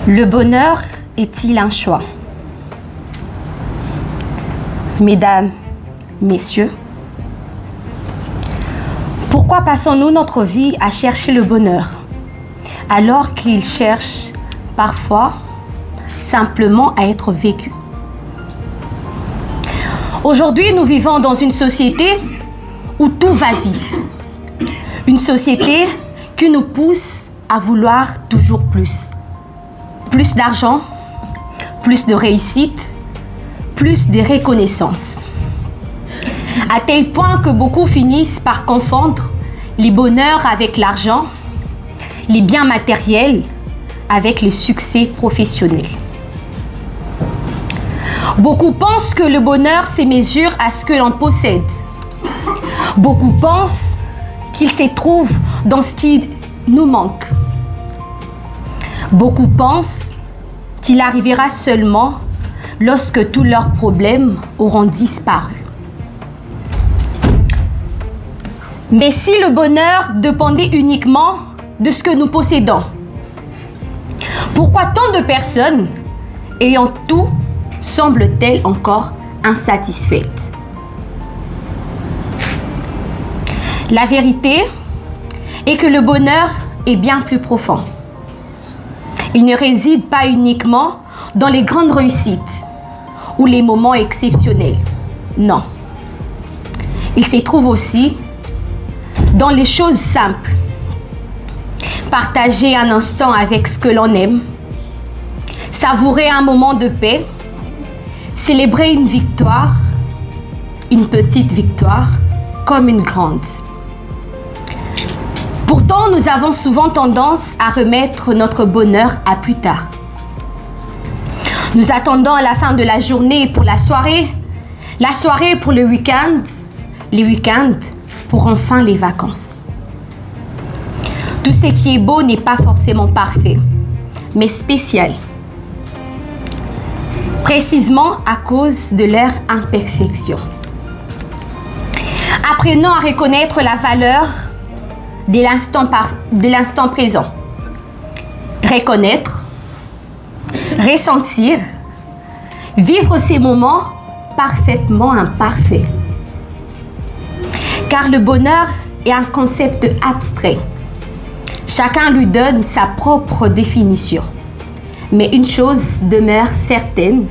Le bonheur est-il un choix? Mesdames, messieurs, pourquoi passons-nous notre vie à chercher le bonheur alors qu'il cherche parfois simplement à être vécu? Aujourd'hui, nous vivons dans une société où tout va vite. Une société qui nous pousse à vouloir toujours plus. Plus d'argent, plus de réussite, plus de reconnaissance. À tel point que beaucoup finissent par confondre les bonheurs avec l'argent, les biens matériels avec les succès professionnels. Beaucoup pensent que le bonheur se mesure à ce que l'on possède. Beaucoup pensent qu'il se trouve dans ce qui nous manque. Beaucoup pensent qu'il arrivera seulement lorsque tous leurs problèmes auront disparu. Mais si le bonheur dépendait uniquement de ce que nous possédons, pourquoi tant de personnes ayant tout semblent-elles encore insatisfaites? La vérité est que le bonheur est bien plus profond. Il ne réside pas uniquement dans les grandes réussites ou les moments exceptionnels. Non. Il se trouve aussi dans les choses simples. Partager un instant avec ce que l'on aime, savourer un moment de paix, célébrer une victoire, une petite victoire comme une grande. Pourtant, nous avons souvent tendance à remettre notre bonheur à plus tard. Nous attendons à la fin de la journée pour la soirée pour le week-end, les week-ends pour enfin les vacances. Tout ce qui est beau n'est pas forcément parfait, mais spécial. Précisément à cause de leur imperfection. Apprenons à reconnaître la valeur de l'instant présent. Reconnaître, ressentir, vivre ces moments parfaitement imparfaits. Car le bonheur est un concept abstrait. Chacun lui donne sa propre définition. Mais une chose demeure certaine.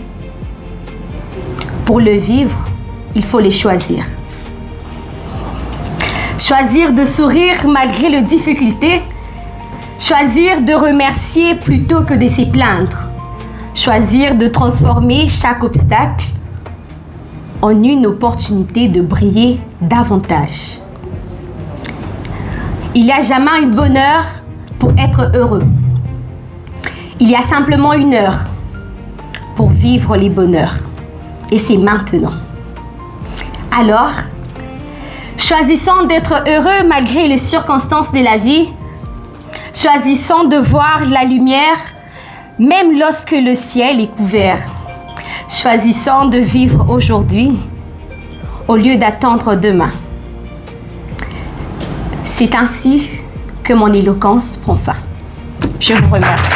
Pour le vivre, il faut les choisir. Choisir de sourire malgré les difficultés. Choisir de remercier plutôt que de se plaindre. Choisir de transformer chaque obstacle en une opportunité de briller davantage. Il n'y a jamais un bonheur pour être heureux. Il y a simplement une heure pour vivre les bonheurs. Et c'est maintenant. Alors, choisissons d'être heureux malgré les circonstances de la vie. Choisissons de voir la lumière même lorsque le ciel est couvert. Choisissons de vivre aujourd'hui au lieu d'attendre demain. C'est ainsi que mon éloquence prend fin. Je vous remercie.